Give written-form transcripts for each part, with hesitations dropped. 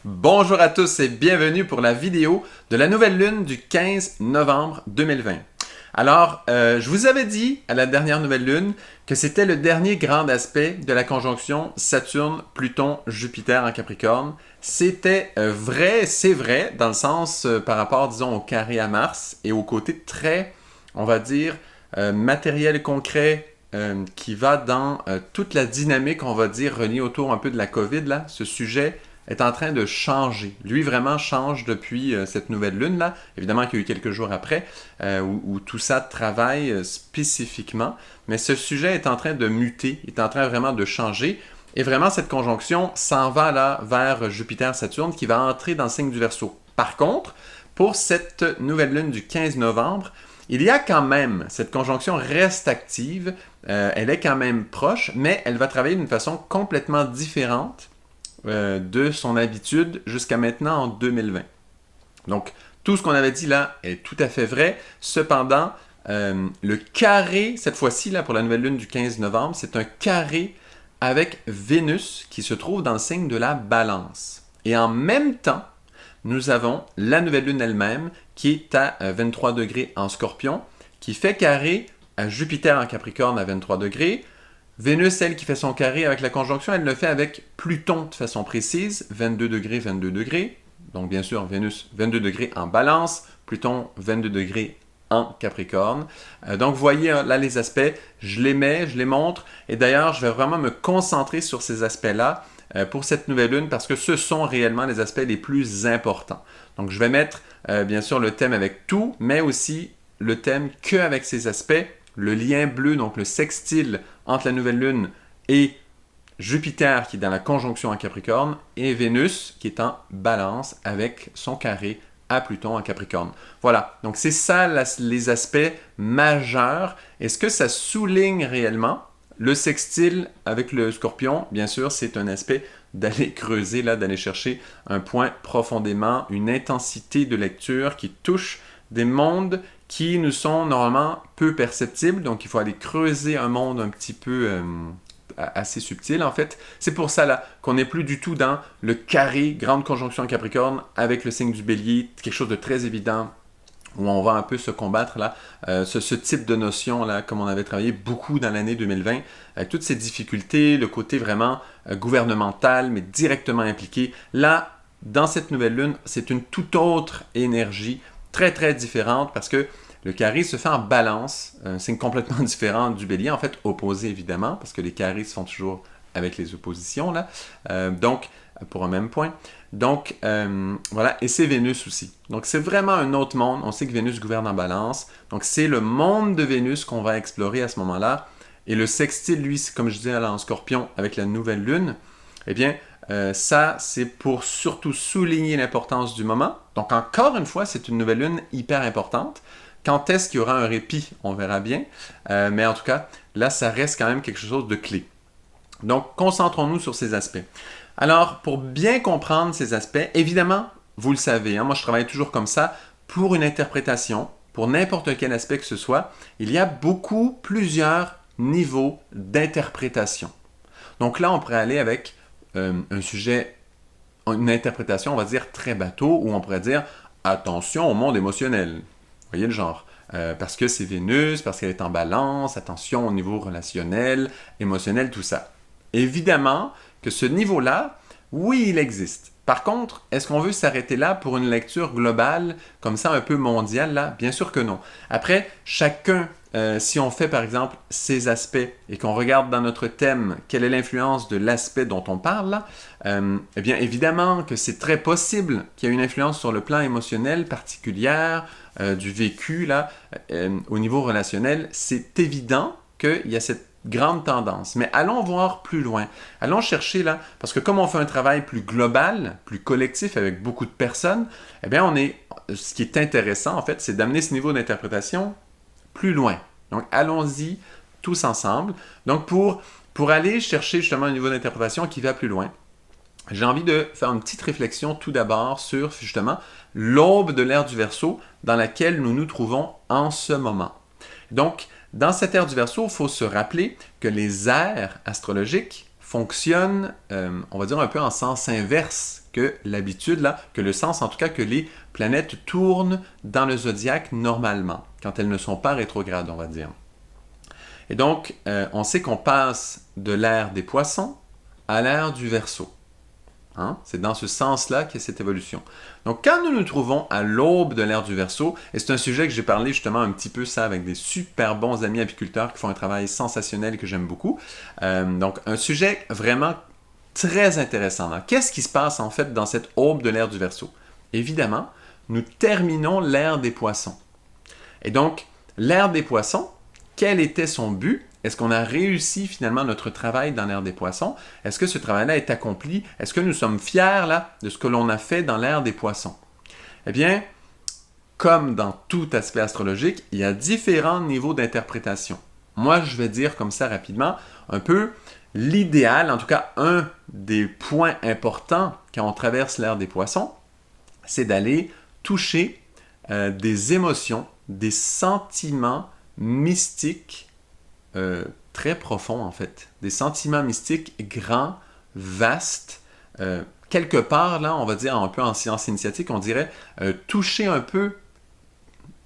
Bonjour à tous et bienvenue pour la vidéo de la nouvelle lune du 15 novembre 2020. Alors, je vous avais dit à la dernière nouvelle lune que c'était le dernier grand aspect de la conjonction Saturne-Pluton-Jupiter en Capricorne. C'était vrai, c'est vrai, dans le sens par rapport, disons, au carré à Mars et au côté très, on va dire, matériel concret qui va dans toute la dynamique, on va dire, reliée autour un peu de la COVID, là, ce sujet est en train de changer. Lui, vraiment change depuis cette nouvelle lune-là. Évidemment qu'il y a eu quelques jours après où tout ça travaille spécifiquement. Mais ce sujet est en train de muter, est en train vraiment de changer. Et vraiment, cette conjonction s'en va là vers Jupiter-Saturne qui va entrer dans le signe du Verseau. Par contre, pour cette nouvelle lune du 15 novembre, il y a quand même, cette conjonction reste active, elle est quand même proche, mais elle va travailler d'une façon complètement différente de son habitude jusqu'à maintenant en 2020. Donc, tout ce qu'on avait dit là est tout à fait vrai. Cependant, le carré, cette fois-ci, là, pour la nouvelle lune du 15 novembre, c'est un carré avec Vénus qui se trouve dans le signe de la Balance. Et en même temps, nous avons la nouvelle lune elle-même qui est à 23 degrés en Scorpion, qui fait carré à Jupiter en Capricorne à 23 degrés. Vénus, elle qui fait son carré avec la conjonction, elle le fait avec Pluton de façon précise, 22 degrés, 22 degrés. Donc bien sûr, Vénus, 22 degrés en Balance, Pluton, 22 degrés en Capricorne. Donc vous voyez là les aspects, je les mets, je les montre. Et d'ailleurs, je vais vraiment me concentrer sur ces aspects-là pour cette nouvelle lune parce que ce sont réellement les aspects les plus importants. Donc je vais mettre bien sûr le thème avec tout, mais aussi le thème que avec ces aspects. Le lien bleu, donc le sextile entre la nouvelle lune et Jupiter qui est dans la conjonction en Capricorne et Vénus qui est en Balance avec son carré à Pluton en Capricorne. Voilà, donc c'est ça les aspects majeurs. Et ce que ça souligne réellement, le sextile avec le Scorpion, bien sûr, c'est un aspect d'aller creuser, là, d'aller chercher un point profondément, une intensité de lecture qui touche des mondes qui nous sont normalement peu perceptibles. Donc, il faut aller creuser un monde un petit peu assez subtil, en fait. C'est pour ça, là, qu'on n'est plus du tout dans le carré, grande conjonction en Capricorne, avec le signe du Bélier, quelque chose de très évident, où on va un peu se combattre, là, ce type de notion, là, comme on avait travaillé beaucoup dans l'année 2020, avec toutes ces difficultés, le côté vraiment gouvernemental, mais directement impliqué. Là, dans cette nouvelle lune, c'est une toute autre énergie, très très différente parce que le carré se fait en Balance, un signe complètement différent du Bélier, en fait opposé évidemment, parce que les carrés se font toujours avec les oppositions, là, donc pour un même point. Donc voilà, et c'est Vénus aussi. Donc c'est vraiment un autre monde, on sait que Vénus gouverne en Balance, donc c'est le monde de Vénus qu'on va explorer à ce moment-là, et le sextile, lui, comme je disais là, en Scorpion, avec la nouvelle lune, eh bien, ça, c'est pour surtout souligner l'importance du moment. Donc, encore une fois, c'est une nouvelle lune hyper importante. Quand est-ce qu'il y aura un répit? On verra bien. Mais en tout cas, là, ça reste quand même quelque chose de clé. Donc, concentrons-nous sur ces aspects. Alors, pour bien comprendre ces aspects, évidemment, vous le savez, hein, moi, je travaille toujours comme ça. Pour une interprétation, pour n'importe quel aspect que ce soit, il y a plusieurs niveaux d'interprétation. Donc là, on pourrait aller avec un sujet, une interprétation, on va dire, très bateau, où on pourrait dire « attention au monde émotionnel ». Vous voyez le genre? Parce que c'est Vénus, parce qu'elle est en Balance, attention au niveau relationnel, émotionnel, tout ça. Évidemment que ce niveau-là, oui, il existe. Par contre, est-ce qu'on veut s'arrêter là pour une lecture globale, comme ça, un peu mondiale, là? Bien sûr que non. Après, chacun, si on fait par exemple ces aspects et qu'on regarde dans notre thème quelle est l'influence de l'aspect dont on parle là, eh bien évidemment que c'est très possible qu'il y ait une influence sur le plan émotionnel particulière du vécu là, au niveau relationnel. C'est évident qu'il y a cette grande tendance. Mais allons voir plus loin. Allons chercher là, parce que comme on fait un travail plus global, plus collectif avec beaucoup de personnes, eh bien ce qui est intéressant en fait, c'est d'amener ce niveau d'interprétation plus loin. Donc, allons-y tous ensemble. Donc, pour aller chercher justement un niveau d'interprétation qui va plus loin, j'ai envie de faire une petite réflexion tout d'abord sur justement l'aube de l'ère du Verseau dans laquelle nous nous trouvons en ce moment. Donc, dans cette ère du Verseau, il faut se rappeler que les ères astrologiques fonctionne, on va dire un peu en sens inverse que l'habitude, là, que le sens en tout cas que les planètes tournent dans le zodiaque normalement, quand elles ne sont pas rétrogrades, on va dire. Et donc, on sait qu'on passe de l'ère des poissons à l'ère du Verseau. Hein? C'est dans ce sens-là qu'il y a cette évolution. Donc, quand nous nous trouvons à l'aube de l'ère du Verseau, et c'est un sujet que j'ai parlé justement un petit peu ça avec des super bons amis apiculteurs qui font un travail sensationnel et que j'aime beaucoup. Donc, un sujet vraiment très intéressant. Qu'est-ce qui se passe en fait dans cette aube de l'ère du Verseau? Évidemment, nous terminons l'ère des poissons. Et donc, l'ère des poissons, quel était son but? Est-ce qu'on a réussi finalement notre travail dans l'ère des poissons? Est-ce que ce travail-là est accompli? Est-ce que nous sommes fiers là, de ce que l'on a fait dans l'ère des poissons? Eh bien, comme dans tout aspect astrologique, il y a différents niveaux d'interprétation. Moi, je vais dire comme ça rapidement, un peu l'idéal, en tout cas un des points importants quand on traverse l'ère des poissons, c'est d'aller toucher des émotions, des sentiments mystiques très profonds en fait. Des sentiments mystiques grands, vastes, quelque part là, on va dire un peu en science initiatique, on dirait toucher un peu,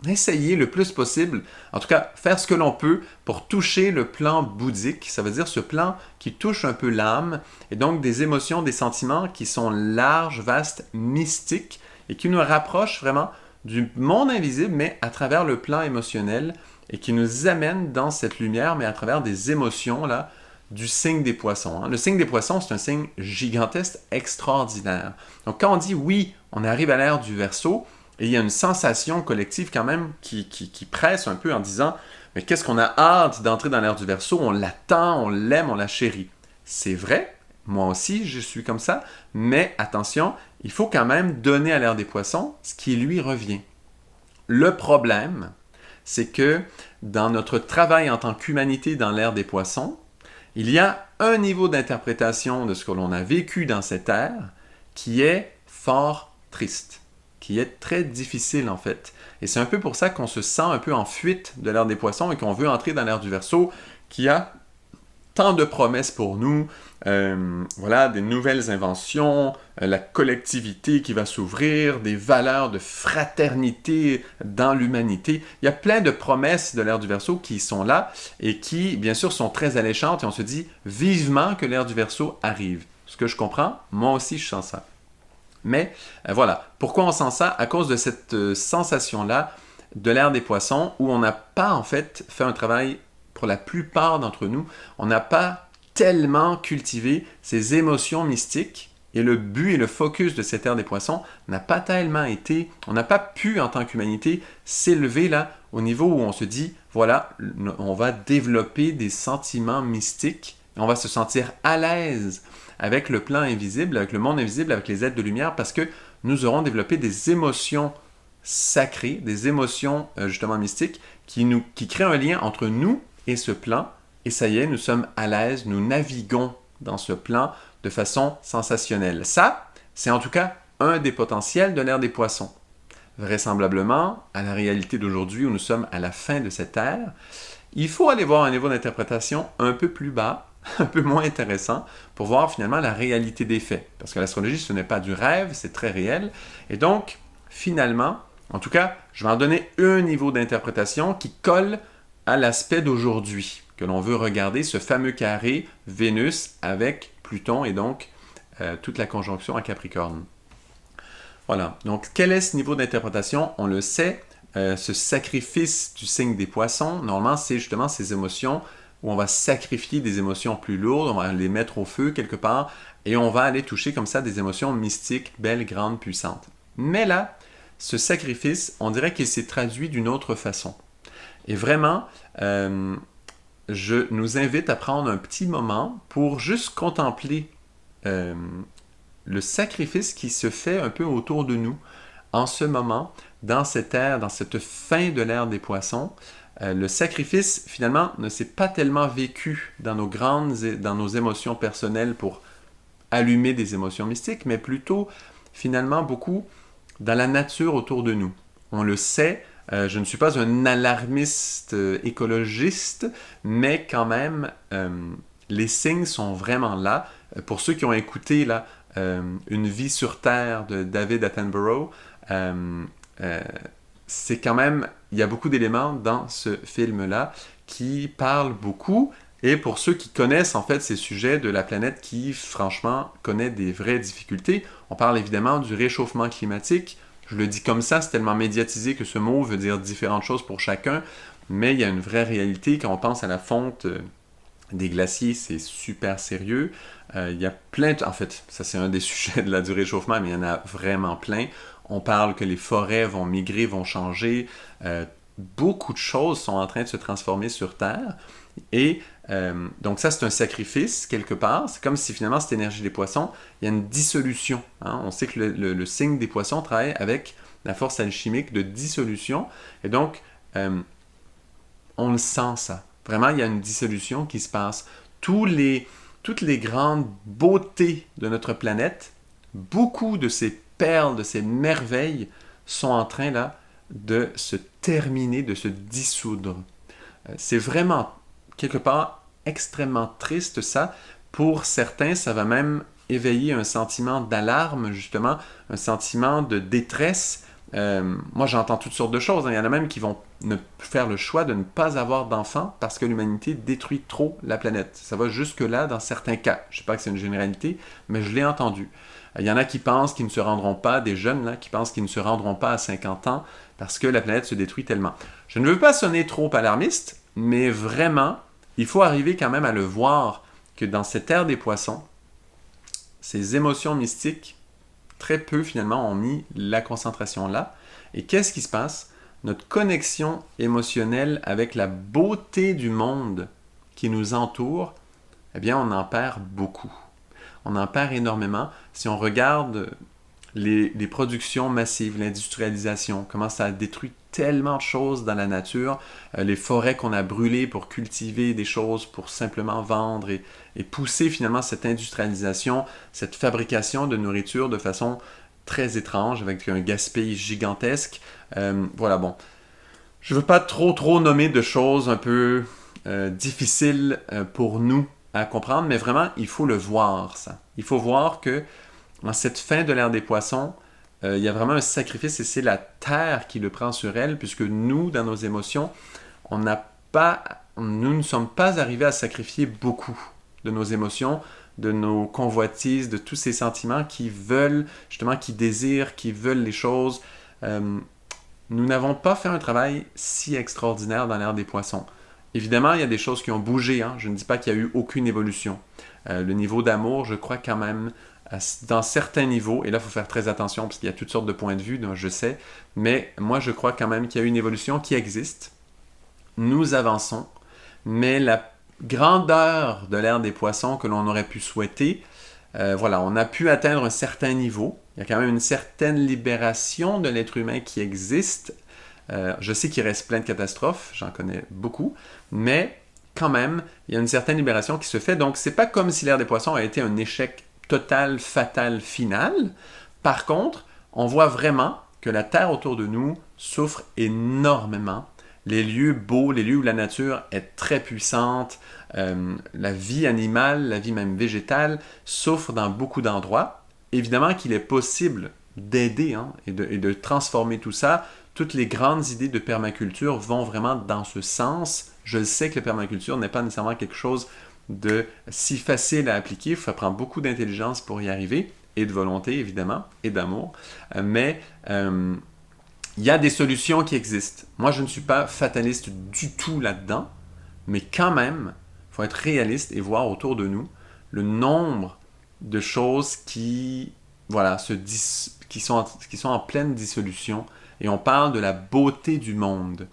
essayer le plus possible, en tout cas faire ce que l'on peut pour toucher le plan bouddhique, ça veut dire ce plan qui touche un peu l'âme, et donc des émotions, des sentiments qui sont larges, vastes, mystiques, et qui nous rapprochent vraiment du monde invisible, mais à travers le plan émotionnel, et qui nous amène dans cette lumière, mais à travers des émotions là, du signe des poissons. Hein. Le signe des poissons, c'est un signe gigantesque, extraordinaire. Donc quand on dit oui, on arrive à l'ère du Verseau, et il y a une sensation collective quand même qui presse un peu en disant « Mais qu'est-ce qu'on a hâte d'entrer dans l'ère du Verseau, on l'attend, on l'aime, on la chérit. » C'est vrai, moi aussi je suis comme ça, mais attention, il faut quand même donner à l'ère des poissons ce qui lui revient. Le problème, c'est que dans notre travail en tant qu'humanité dans l'ère des poissons, il y a un niveau d'interprétation de ce que l'on a vécu dans cette ère qui est fort triste, qui est très difficile en fait. Et c'est un peu pour ça qu'on se sent un peu en fuite de l'ère des poissons et qu'on veut entrer dans l'ère du Verseau qui a tant de promesses pour nous, voilà, des nouvelles inventions, la collectivité qui va s'ouvrir, des valeurs de fraternité dans l'humanité. Il y a plein de promesses de l'ère du Verseau qui sont là et qui, bien sûr, sont très alléchantes et on se dit vivement que l'ère du Verseau arrive. Ce que je comprends, moi aussi je sens ça. Mais voilà, pourquoi on sent ça? À cause de cette sensation-là de l'ère des poissons où on n'a pas en fait fait un travail, pour la plupart d'entre nous, on n'a pas tellement cultivé ces émotions mystiques et le but et le focus de cette ère des poissons n'a pas tellement été, on n'a pas pu en tant qu'humanité s'élever là au niveau où on se dit, voilà, on va développer des sentiments mystiques, on va se sentir à l'aise avec le plan invisible, avec le monde invisible, avec les êtres de lumière, parce que nous aurons développé des émotions sacrées, des émotions justement mystiques, qui créent un lien entre nous et ce plan, et ça y est, nous sommes à l'aise, nous naviguons dans ce plan de façon sensationnelle. Ça, c'est en tout cas un des potentiels de l'ère des poissons. Vraisemblablement, à la réalité d'aujourd'hui où nous sommes à la fin de cette ère, il faut aller voir un niveau d'interprétation un peu plus bas, un peu moins intéressant, pour voir finalement la réalité des faits. Parce que l'astrologie, ce n'est pas du rêve, c'est très réel. Et donc, finalement, en tout cas, je vais en donner un niveau d'interprétation qui colle à l'aspect d'aujourd'hui, que l'on veut regarder, ce fameux carré Vénus avec Pluton et donc toute la conjonction à Capricorne. Voilà, donc quel est ce niveau d'interprétation? On le sait, ce sacrifice du signe des poissons, normalement c'est justement ces émotions où on va sacrifier des émotions plus lourdes, on va les mettre au feu quelque part, et on va aller toucher comme ça des émotions mystiques, belles, grandes, puissantes. Mais là, ce sacrifice, on dirait qu'il s'est traduit d'une autre façon. Et vraiment, je nous invite à prendre un petit moment pour juste contempler le sacrifice qui se fait un peu autour de nous en ce moment, dans cette ère, dans cette fin de l'ère des poissons. Le sacrifice, finalement, ne s'est pas tellement vécu dans nos émotions personnelles pour allumer des émotions mystiques, mais plutôt, finalement, beaucoup dans la nature autour de nous. On le sait, je ne suis pas un alarmiste écologiste, mais quand même, les signes sont vraiment là. Pour ceux qui ont écouté là, Une vie sur Terre de David Attenborough, c'est quand même, il y a beaucoup d'éléments dans ce film-là qui parlent beaucoup. Et pour ceux qui connaissent en fait ces sujets de la planète qui, franchement, connaît des vraies difficultés, on parle évidemment du réchauffement climatique. Je le dis comme ça, c'est tellement médiatisé que ce mot veut dire différentes choses pour chacun, mais il y a une vraie réalité quand on pense à la fonte des glaciers, c'est super sérieux. Il y a plein en fait, ça c'est un des sujets du réchauffement, mais il y en a vraiment plein. On parle que les forêts vont migrer, vont changer. Beaucoup de choses sont en train de se transformer sur Terre. Et donc ça, c'est un sacrifice quelque part. C'est comme si finalement, cette énergie des poissons, il y a une dissolution. Hein? On sait que le signe des poissons travaille avec la force alchimique de dissolution. Et donc, on le sent ça. Vraiment, il y a une dissolution qui se passe. Toutes les grandes beautés de notre planète, beaucoup de ces perles, de ces merveilles sont en train là de se terminer, de se dissoudre. C'est vraiment, quelque part, extrêmement triste ça. Pour certains, ça va même éveiller un sentiment d'alarme, justement, un sentiment de détresse. Moi, j'entends toutes sortes de choses. Hein. Il y en a même qui vont faire le choix de ne pas avoir d'enfants parce que l'humanité détruit trop la planète. Ça va jusque-là dans certains cas. Je ne sais pas que c'est une généralité, mais je l'ai entendu. Il y en a qui pensent qu'ils ne se rendront pas, des jeunes là, qui pensent qu'ils ne se rendront pas à 50 ans parce que la planète se détruit tellement. Je ne veux pas sonner trop alarmiste, mais vraiment, il faut arriver quand même à le voir que dans cette ère des poissons, ces émotions mystiques, très peu finalement ont mis la concentration là. Et qu'est-ce qui se passe? Notre connexion émotionnelle avec la beauté du monde qui nous entoure, eh bien on en perd beaucoup. On en perd énormément. Si on regarde les productions massives, l'industrialisation, comment ça a détruit tellement de choses dans la nature, les forêts qu'on a brûlées pour cultiver des choses, pour simplement vendre et pousser finalement cette industrialisation, cette fabrication de nourriture de façon très étrange, avec un gaspillage gigantesque. Voilà, bon. Je ne veux pas trop nommer de choses un peu difficiles pour nous à comprendre, mais vraiment, il faut le voir, ça. Il faut voir que dans cette fin de l'ère des poissons, il y a vraiment un sacrifice et c'est la Terre qui le prend sur elle, puisque nous, dans nos émotions, nous ne sommes pas arrivés à sacrifier beaucoup de nos émotions, de nos convoitises, de tous ces sentiments qui veulent, justement, qui désirent, qui veulent les choses. Nous n'avons pas fait un travail si extraordinaire dans l'ère des poissons. Évidemment, il y a des choses qui ont bougé. Hein. Je ne dis pas qu'il n'y a eu aucune évolution. Le niveau d'amour, je crois quand même, dans certains niveaux, et là, il faut faire très attention parce qu'il y a toutes sortes de points de vue, donc je sais, mais moi, je crois quand même qu'il y a une évolution qui existe. Nous avançons, mais la grandeur de l'ère des poissons que l'on aurait pu souhaiter, voilà, on a pu atteindre un certain niveau. Il y a quand même une certaine libération de l'être humain qui existe. Je sais qu'il reste plein de catastrophes, j'en connais beaucoup, mais quand même, il y a une certaine libération qui se fait. Donc, c'est pas comme si l'ère des poissons a été un échec total, fatal, final. Par contre, on voit vraiment que la Terre autour de nous souffre énormément. Les lieux beaux, les lieux où la nature est très puissante, la vie animale, la vie même végétale souffre dans beaucoup d'endroits. Évidemment qu'il est possible d'aider hein, et de transformer tout ça. Toutes les grandes idées de permaculture vont vraiment dans ce sens. Je sais que la permaculture n'est pas nécessairement quelque chose de si facile à appliquer. Il faut prendre beaucoup d'intelligence pour y arriver, et de volonté évidemment, et d'amour. Mais il y a des solutions qui existent. Moi, je ne suis pas fataliste du tout là-dedans, mais quand même, il faut être réaliste et voir autour de nous le nombre de choses qui, voilà, qui sont en pleine dissolution. Et on parle de la beauté du monde.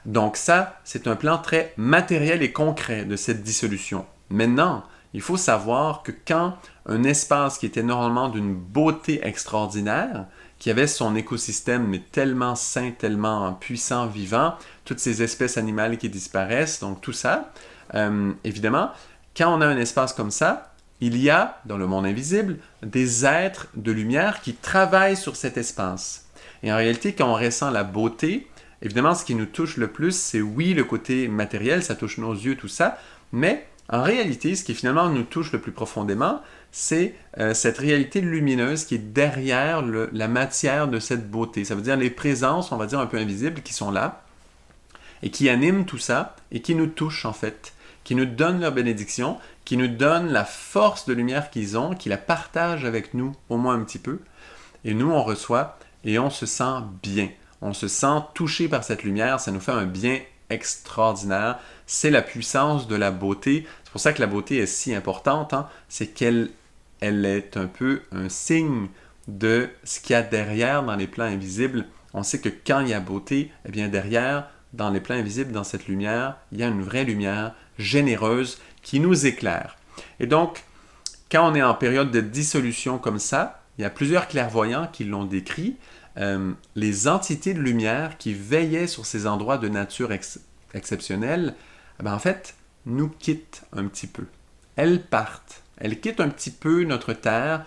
Donc ça, c'est un plan très matériel et concret de cette dissolution. Maintenant, il faut savoir que quand un espace qui était normalement d'une beauté extraordinaire, qui avait son écosystème mais tellement sain, tellement puissant, vivant, toutes ces espèces animales qui disparaissent, donc tout ça, évidemment, quand on a un espace comme ça, il y a, dans le monde invisible, des êtres de lumière qui travaillent sur cet espace. Et en réalité, quand on ressent la beauté, évidemment, ce qui nous touche le plus, c'est oui, le côté matériel, ça touche nos yeux, tout ça, mais En réalité, ce qui finalement nous touche le plus profondément, c'est cette réalité lumineuse qui est derrière la matière de cette beauté. Ça veut dire les présences, on va dire un peu invisibles, qui sont là et qui animent tout ça et qui nous touchent en fait, qui nous donnent leur bénédiction, qui nous donnent la force de lumière qu'ils ont, qui la partagent avec nous au moins un petit peu. Et nous, on reçoit et on se sent bien. On se sent touché par cette lumière, ça nous fait un bien extraordinaire. C'est la puissance de la beauté. C'est pour ça que la beauté est si importante, hein? C'est qu'elle est un peu un signe de ce qu'il y a derrière dans les plans invisibles. On sait que quand il y a beauté, eh bien derrière, dans les plans invisibles, dans cette lumière, il y a une vraie lumière généreuse qui nous éclaire. Et donc, quand on est en période de dissolution comme ça, il y a plusieurs clairvoyants qui l'ont décrit, les entités de lumière qui veillaient sur ces endroits de nature exceptionnelle, en fait, nous quittent un petit peu. Elles partent. Elles quittent un petit peu notre Terre.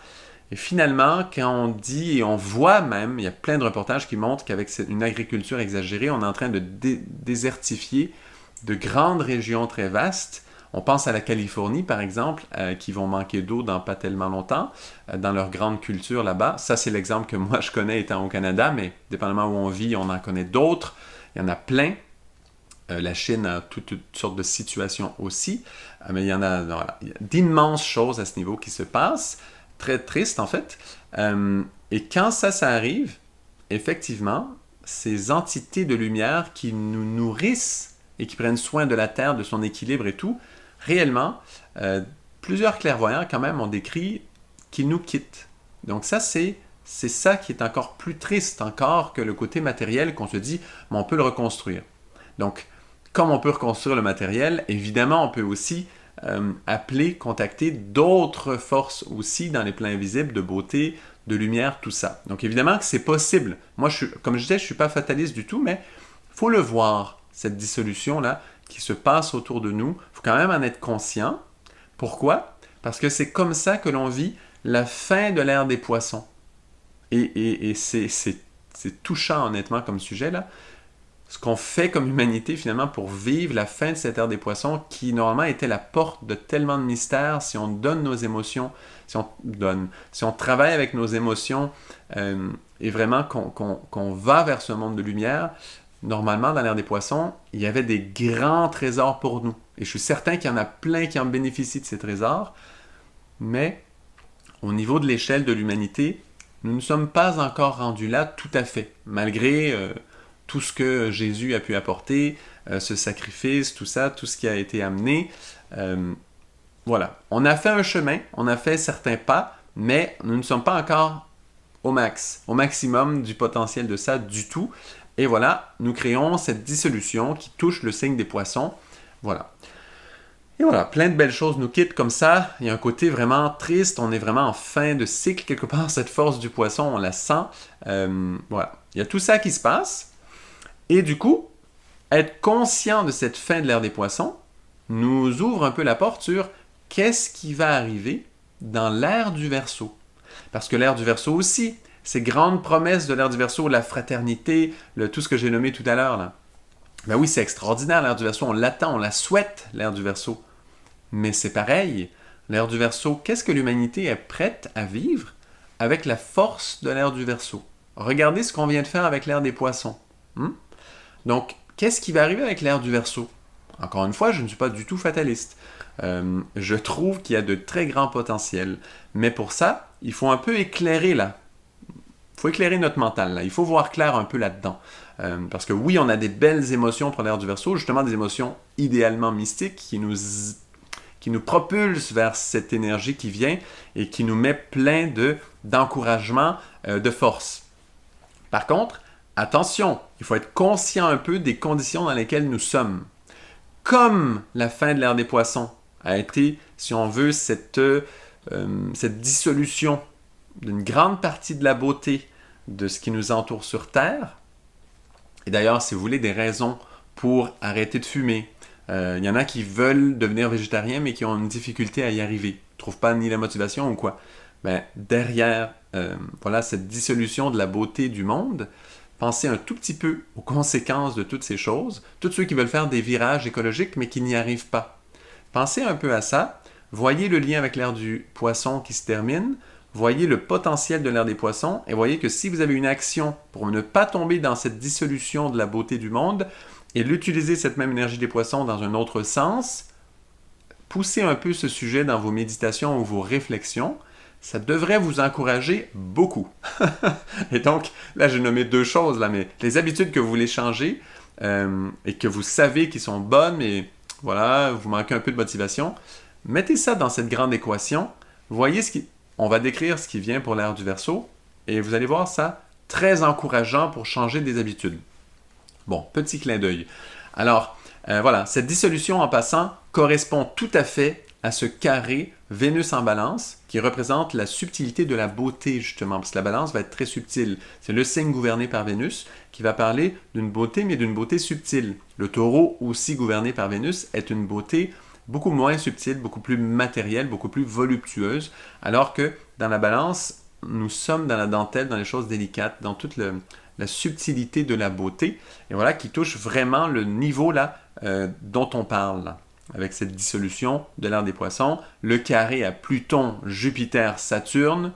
Et finalement, quand on dit, et on voit même, il y a plein de reportages qui montrent qu'avec une agriculture exagérée, on est en train de désertifier de grandes régions très vastes. On pense à la Californie, par exemple, qui vont manquer d'eau dans pas tellement longtemps, dans leur grande culture là-bas. Ça, c'est l'exemple que moi, je connais étant au Canada, mais dépendamment où on vit, on en connaît d'autres. Il y en a plein. La Chine a toutes sortes de situations aussi, mais il y en a, voilà, il y a d'immenses choses à ce niveau qui se passent, très tristes en fait. Et quand ça arrive, effectivement, ces entités de lumière qui nous nourrissent et qui prennent soin de la Terre, de son équilibre et tout, réellement, plusieurs clairvoyants quand même ont décrit qu'ils nous quittent. Donc ça, c'est ça qui est encore plus triste encore que le côté matériel qu'on se dit, mais on peut le reconstruire. Donc, comme on peut reconstruire le matériel, évidemment, on peut aussi appeler, contacter d'autres forces aussi dans les plans invisibles de beauté, de lumière, tout ça. Donc, évidemment que c'est possible. Moi, comme je disais, je ne suis pas fataliste du tout, mais il faut le voir, cette dissolution-là qui se passe autour de nous. Il faut quand même en être conscient. Pourquoi? Parce que c'est comme ça que l'on vit la fin de l'ère des poissons. Et c'est touchant, honnêtement, comme sujet, là. Ce qu'on fait comme humanité, finalement, pour vivre la fin de cette ère des poissons, qui, normalement, était la porte de tellement de mystères, si on donne nos émotions, si on travaille avec nos émotions, et vraiment qu'on va vers ce monde de lumière, normalement, dans l'ère des poissons, il y avait des grands trésors pour nous. Et je suis certain qu'il y en a plein qui en bénéficient de ces trésors, mais au niveau de l'échelle de l'humanité, nous ne sommes pas encore rendus là tout à fait, malgré tout ce que Jésus a pu apporter, ce sacrifice, tout ça, tout ce qui a été amené. Voilà, on a fait un chemin, on a fait certains pas, mais nous ne sommes pas encore au maximum du potentiel de ça du tout. Et voilà, nous créons cette dissolution qui touche le signe des poissons. Voilà. Et voilà, plein de belles choses nous quittent comme ça. Il y a un côté vraiment triste, on est vraiment en fin de cycle quelque part. Cette force du poisson, on la sent. Voilà, il y a tout ça qui se passe. Et du coup, être conscient de cette fin de l'ère des poissons nous ouvre un peu la porte sur qu'est-ce qui va arriver dans l'ère du Verseau. Parce que l'ère du Verseau aussi, ces grandes promesses de l'ère du Verseau, la fraternité, tout ce que j'ai nommé tout à l'heure, là. Ben oui, c'est extraordinaire l'ère du Verseau, on l'attend, on la souhaite, l'ère du Verseau. Mais c'est pareil, l'ère du Verseau, qu'est-ce que l'humanité est prête à vivre avec la force de l'ère du Verseau? Regardez ce qu'on vient de faire avec l'ère des poissons. Donc, qu'est-ce qui va arriver avec l'ère du Verseau? Encore une fois, je ne suis pas du tout fataliste. Je trouve qu'il y a de très grands potentiels. Mais pour ça, il faut un peu éclairer là. Il faut éclairer notre mental là. Il faut voir clair un peu là-dedans. Parce que oui, on a des belles émotions pour l'ère du Verseau, justement des émotions idéalement mystiques qui nous propulsent vers cette énergie qui vient et qui nous met plein d'encouragement, de force. Par contre, attention, il faut être conscient un peu des conditions dans lesquelles nous sommes. Comme la fin de l'ère des poissons a été, si on veut, cette dissolution d'une grande partie de la beauté de ce qui nous entoure sur Terre. Et d'ailleurs, si vous voulez des raisons pour arrêter de fumer, il y en a qui veulent devenir végétariens mais qui ont une difficulté à y arriver. Ils ne trouvent pas ni la motivation ou quoi. Derrière voilà, cette dissolution de la beauté du monde, pensez un tout petit peu aux conséquences de toutes ces choses. Tous ceux qui veulent faire des virages écologiques mais qui n'y arrivent pas. Pensez un peu à ça. Voyez le lien avec l'ère du poisson qui se termine. Voyez le potentiel de l'ère des poissons et voyez que si vous avez une action pour ne pas tomber dans cette dissolution de la beauté du monde et l'utiliser cette même énergie des poissons dans un autre sens, poussez un peu ce sujet dans vos méditations ou vos réflexions. Ça devrait vous encourager beaucoup. Et donc, là, j'ai nommé 2 choses, là, mais les habitudes que vous voulez changer et que vous savez qui sont bonnes, mais voilà, vous manquez un peu de motivation, mettez ça dans cette grande équation. Voyez on va décrire ce qui vient pour l'ère du Verseau et vous allez voir ça très encourageant pour changer des habitudes. Bon, petit clin d'œil. Alors, voilà, cette dissolution en passant correspond tout à fait à ce carré Vénus en balance qui représente la subtilité de la beauté justement, parce que la balance va être très subtile. C'est le signe gouverné par Vénus qui va parler d'une beauté, mais d'une beauté subtile. Le taureau, aussi gouverné par Vénus, est une beauté beaucoup moins subtile, beaucoup plus matérielle, beaucoup plus voluptueuse, alors que dans la balance, nous sommes dans la dentelle, dans les choses délicates, dans toute la subtilité de la beauté, et voilà, qui touche vraiment le niveau là dont on parle, là, avec cette dissolution de l'ère des poissons, le carré à Pluton, Jupiter, Saturne,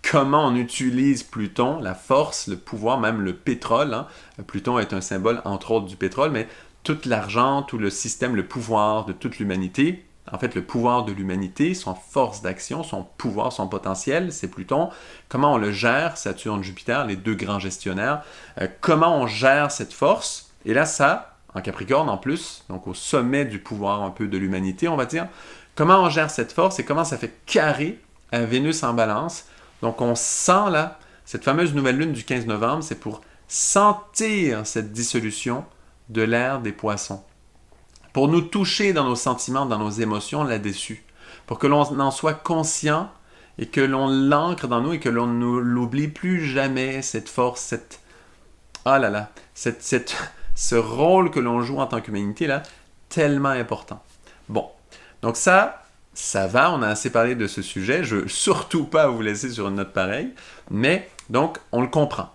comment on utilise Pluton, la force, le pouvoir, même le pétrole, hein. Pluton est un symbole entre autres du pétrole, mais tout l'argent, tout le système, le pouvoir de toute l'humanité, en fait le pouvoir de l'humanité, son force d'action, son pouvoir, son potentiel, c'est Pluton. Comment on le gère, Saturne, Jupiter, les 2 grands gestionnaires, comment on gère cette force, et là ça, en Capricorne en plus, donc au sommet du pouvoir un peu de l'humanité, on va dire, comment on gère cette force et comment ça fait carré à Vénus en balance. Donc on sent là, cette fameuse nouvelle lune du 15 novembre, c'est pour sentir cette dissolution de l'ère des poissons, pour nous toucher dans nos sentiments, dans nos émotions là-dessus, pour que l'on en soit conscient et que l'on l'ancre dans nous et que l'on ne l'oublie plus jamais, cette force, cette... Ah là là, ce rôle que l'on joue en tant qu'humanité là, tellement important. Bon, donc ça va, on a assez parlé de ce sujet, je veux surtout pas vous laisser sur une note pareille, mais donc on le comprend.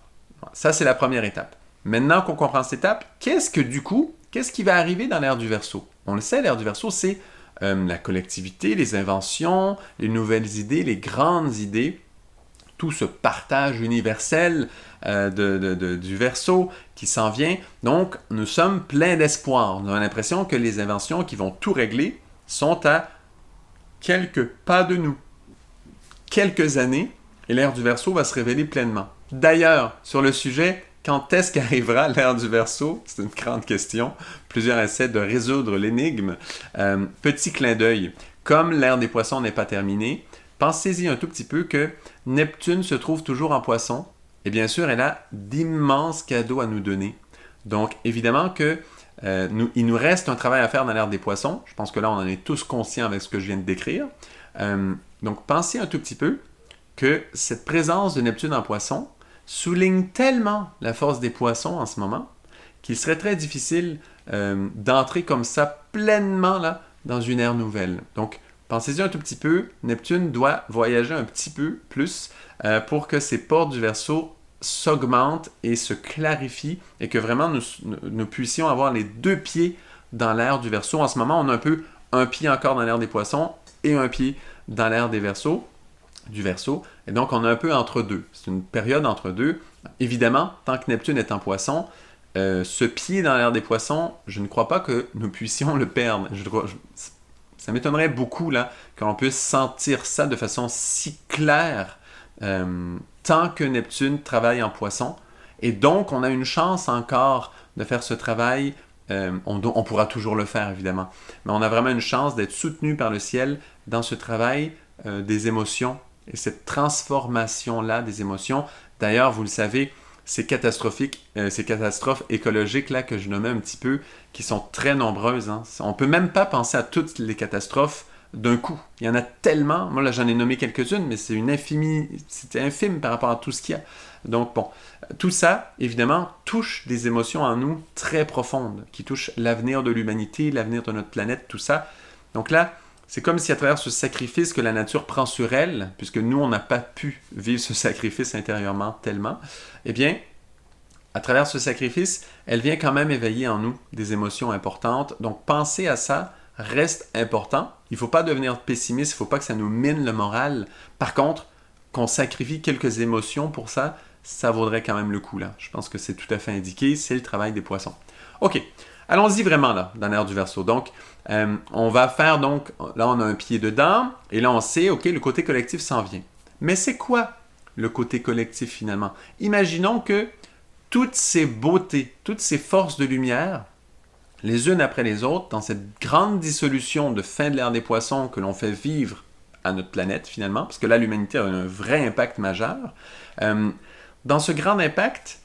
Ça c'est la première étape. Maintenant qu'on comprend cette étape, qu'est-ce qui va arriver dans l'ère du Verseau? On le sait, l'ère du Verseau, c'est la collectivité, les inventions, les nouvelles idées, les grandes idées, tout ce partage universel du Verseau qui s'en vient. Donc, nous sommes pleins d'espoir. On a l'impression que les inventions qui vont tout régler sont à quelques pas de nous. Quelques années, et l'ère du Verseau va se révéler pleinement. D'ailleurs, sur le sujet, quand est-ce qu'arrivera l'ère du Verseau? C'est une grande question. Plusieurs essaient de résoudre l'énigme. Petit clin d'œil. Comme l'ère des poissons n'est pas terminée, pensez-y un tout petit peu que Neptune se trouve toujours en poisson. Et bien sûr, elle a d'immenses cadeaux à nous donner. Donc, évidemment que il nous reste un travail à faire dans l'ère des poissons. Je pense que là, on en est tous conscients avec ce que je viens de décrire. Donc, pensez un tout petit peu que cette présence de Neptune en poisson souligne tellement la force des poissons en ce moment qu'il serait très difficile d'entrer comme ça pleinement là, dans une ère nouvelle. Donc, pensez-y un tout petit peu. Neptune doit voyager un petit peu plus pour que ces portes du Verseau s'augmentent et se clarifient et que vraiment nous puissions avoir les 2 pieds dans l'ère du Verseau. En ce moment, on a un peu un pied encore dans l'ère des poissons et un pied dans l'ère des Verseaux. Du Verseau, et donc on est un peu entre deux. C'est une période entre deux. Évidemment, tant que Neptune est en poisson, ce pied dans l'ère des poissons, je ne crois pas que nous puissions le perdre. Ça m'étonnerait beaucoup là, qu'on puisse sentir ça de façon si claire tant que Neptune travaille en poisson. Et donc, on a une chance encore de faire ce travail. On pourra toujours le faire, évidemment. Mais on a vraiment une chance d'être soutenu par le ciel dans ce travail des émotions. Et cette transformation-là des émotions, d'ailleurs, vous le savez, ces catastrophes écologiques là que je nommais un petit peu, qui sont très nombreuses. Hein. On ne peut même pas penser à toutes les catastrophes d'un coup. Il y en a tellement. Moi, là, j'en ai nommé quelques-unes, mais c'est infime par rapport à tout ce qu'il y a. Donc, bon, tout ça, évidemment, touche des émotions en nous très profondes, qui touchent l'avenir de l'humanité, l'avenir de notre planète, tout ça. Donc là, c'est comme si à travers ce sacrifice que la nature prend sur elle, puisque nous, on n'a pas pu vivre ce sacrifice intérieurement tellement, eh bien, à travers ce sacrifice, elle vient quand même éveiller en nous des émotions importantes. Donc, pensez à ça reste important. Il ne faut pas devenir pessimiste, il ne faut pas que ça nous mine le moral. Par contre, qu'on sacrifie quelques émotions pour ça, ça vaudrait quand même le coup là. Je pense que c'est tout à fait indiqué, c'est le travail des poissons. OK, allons-y vraiment là, dans l'ère du Verseau. Donc, on va faire donc, là on a un pied dedans, et là on sait, OK, le côté collectif s'en vient. Mais c'est quoi le côté collectif finalement? Imaginons que toutes ces beautés, toutes ces forces de lumière, les unes après les autres, dans cette grande dissolution de fin de l'ère des poissons que l'on fait vivre à notre planète finalement, parce que là l'humanité a un vrai impact majeur, dans ce grand impact,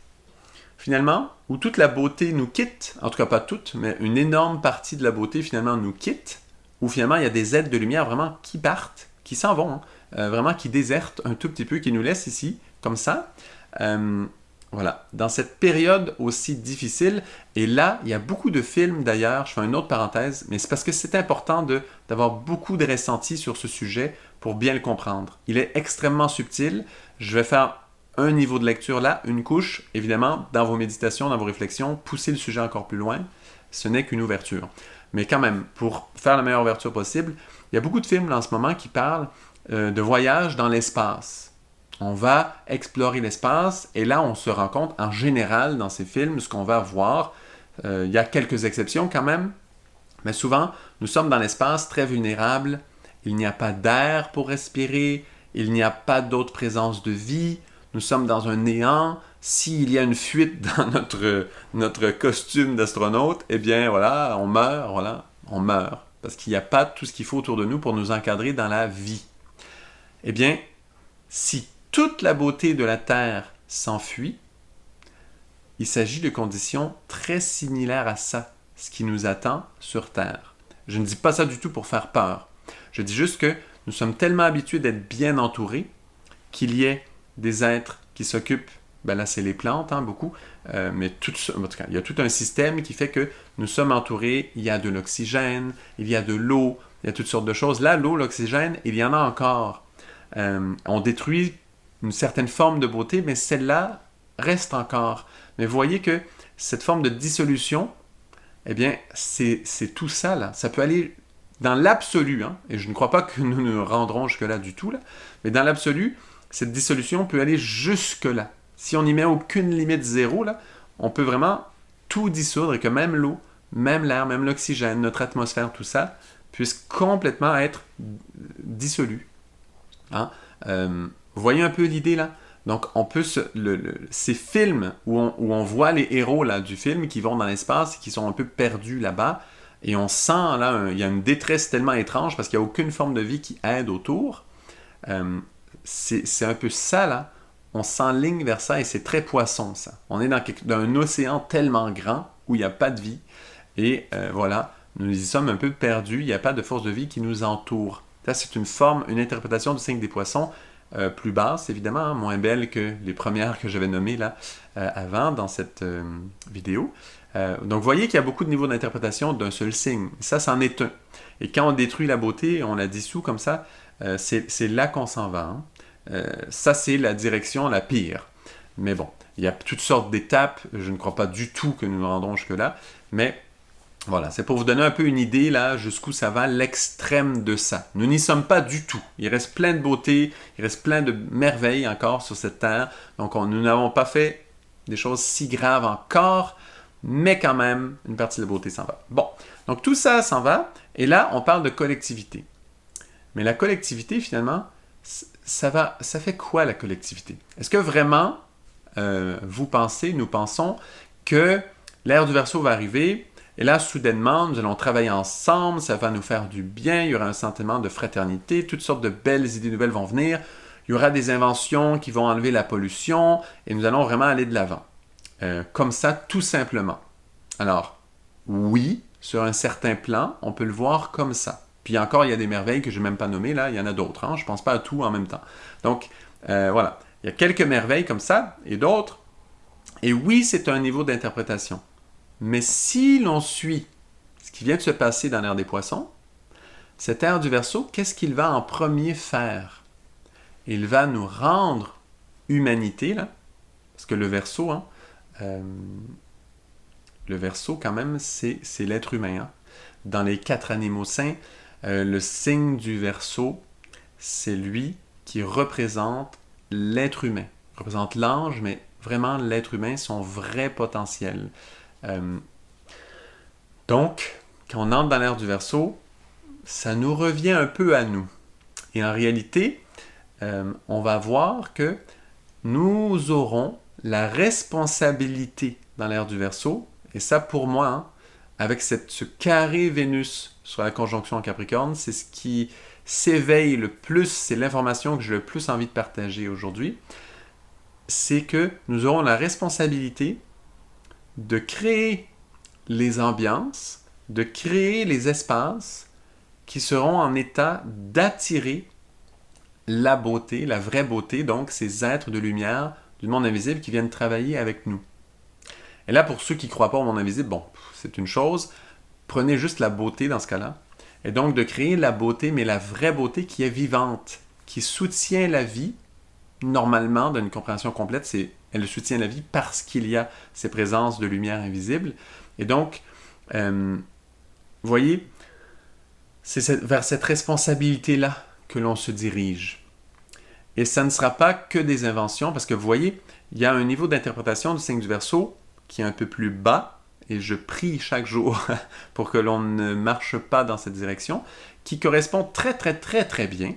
finalement, où toute la beauté nous quitte, en tout cas pas toute, mais une énorme partie de la beauté finalement nous quitte, où finalement il y a des êtres de lumière vraiment qui partent, qui s'en vont, vraiment qui désertent un tout petit peu, qui nous laissent ici, comme ça. Voilà, dans cette période aussi difficile, et là, il y a beaucoup de films d'ailleurs, je fais une autre parenthèse, mais c'est parce que c'est important d'avoir beaucoup de ressentis sur ce sujet pour bien le comprendre. Il est extrêmement subtil, je vais faire un niveau de lecture là, une couche, évidemment, dans vos méditations, dans vos réflexions, pousser le sujet encore plus loin, ce n'est qu'une ouverture. Mais quand même, pour faire la meilleure ouverture possible, il y a beaucoup de films là, en ce moment qui parlent de voyage dans l'espace. On va explorer l'espace et là, on se rend compte, en général, dans ces films, ce qu'on va voir, il y a quelques exceptions quand même, mais souvent, nous sommes dans l'espace très vulnérables, il n'y a pas d'air pour respirer, il n'y a pas d'autre présence de vie, nous sommes dans un néant, s'il y a une fuite dans notre costume d'astronaute, eh bien voilà, on meurt, parce qu'il n'y a pas tout ce qu'il faut autour de nous pour nous encadrer dans la vie. Eh bien, si toute la beauté de la Terre s'enfuit, il s'agit de conditions très similaires à ça, ce qui nous attend sur Terre. Je ne dis pas ça du tout pour faire peur. Je dis juste que nous sommes tellement habitués d'être bien entourés qu'il y ait des êtres qui s'occupent, ben là c'est les plantes, beaucoup, mais en tout cas, il y a tout un système qui fait que nous sommes entourés, il y a de l'oxygène, il y a de l'eau, il y a toutes sortes de choses. Là, l'eau, l'oxygène, il y en a encore. On détruit une certaine forme de beauté, mais celle-là reste encore. Mais vous voyez que cette forme de dissolution, eh bien, c'est tout ça, là. Ça peut aller dans l'absolu, et je ne crois pas que nous nous rendrons jusque-là du tout, là, mais dans l'absolu, cette dissolution peut aller jusque-là. Si on n'y met aucune limite zéro, là, on peut vraiment tout dissoudre et que même l'eau, même l'air, même l'oxygène, notre atmosphère, tout ça, puisse complètement être dissolu. Vous voyez un peu l'idée là? Donc, on peut ces films où on voit les héros là, du film qui vont dans l'espace et qui sont un peu perdus là-bas, et on sent là, il y a une détresse tellement étrange parce qu'il n'y a aucune forme de vie qui aide autour. C'est un peu ça là. On s'enligne vers ça et c'est très poisson ça. On est dans un océan tellement grand où il n'y a pas de vie et voilà, nous y sommes un peu perdus. Il n'y a pas de force de vie qui nous entoure. Ça, c'est une interprétation du signe des poissons plus basse, évidemment, moins belle que les premières que j'avais nommées là avant dans cette vidéo. Donc, vous voyez qu'il y a beaucoup de niveaux d'interprétation d'un seul signe. Ça, c'en est un. Et quand on détruit la beauté, on la dissout comme ça, c'est là qu'on s'en va. Ça, c'est la direction la pire. Mais bon, il y a toutes sortes d'étapes. Je ne crois pas du tout que nous nous rendrons jusque-là. Mais voilà, c'est pour vous donner un peu une idée là jusqu'où ça va, l'extrême de ça. Nous n'y sommes pas du tout. Il reste plein de beauté, il reste plein de merveilles encore sur cette terre. Donc nous n'avons pas fait des choses si graves encore, mais quand même, une partie de la beauté s'en va. Bon, donc tout ça s'en va, et là, on parle de collectivité. Mais la collectivité, finalement, ça fait quoi la collectivité? Est-ce que vraiment, nous pensons que l'ère du Verseau va arriver? Et là, soudainement, nous allons travailler ensemble, ça va nous faire du bien, il y aura un sentiment de fraternité, toutes sortes de belles idées nouvelles vont venir, il y aura des inventions qui vont enlever la pollution, et nous allons vraiment aller de l'avant. Comme ça, tout simplement. Alors, oui, sur un certain plan, on peut le voir comme ça. Puis encore, il y a des merveilles que je n'ai même pas nommées, là, il y en a d'autres, je ne pense pas à tout en même temps. Donc, voilà, il y a quelques merveilles comme ça, et d'autres, et oui, c'est un niveau d'interprétation. Mais si l'on suit ce qui vient de se passer dans l'ère des poissons, cette ère du Verseau, qu'est-ce qu'il va en premier faire? Il va nous rendre humanité, là, parce que le Verseau, le Verseau quand même, c'est l'être humain. dans les 4 animaux saints, le signe du Verseau, c'est lui qui représente l'être humain. Il représente l'ange, mais vraiment l'être humain, son vrai potentiel. Donc, quand on entre dans l'ère du Verseau, ça nous revient un peu à nous. Et en réalité, on va voir que nous aurons la responsabilité dans l'ère du Verseau, et ça pour moi, hein, avec ce carré Vénus sur la conjonction en Capricorne, c'est ce qui s'éveille le plus, c'est l'information que j'ai le plus envie de partager aujourd'hui, c'est que nous aurons la responsabilité de créer les ambiances, de créer les espaces qui seront en état d'attirer la beauté, la vraie beauté, donc ces êtres de lumière du monde invisible qui viennent travailler avec nous. Et là, pour ceux qui ne croient pas au monde invisible, bon, c'est une chose, prenez juste la beauté dans ce cas-là, et donc de créer la beauté, mais la vraie beauté qui est vivante, qui soutient la vie, normalement, d'une compréhension complète, elle soutient la vie parce qu'il y a ces présences de lumière invisible. Et donc, vous voyez, c'est vers cette responsabilité-là que l'on se dirige. Et ça ne sera pas que des inventions, parce que vous voyez, il y a un niveau d'interprétation du signe du Verseau qui est un peu plus bas, et je prie chaque jour pour que l'on ne marche pas dans cette direction, qui correspond très, très, très, très bien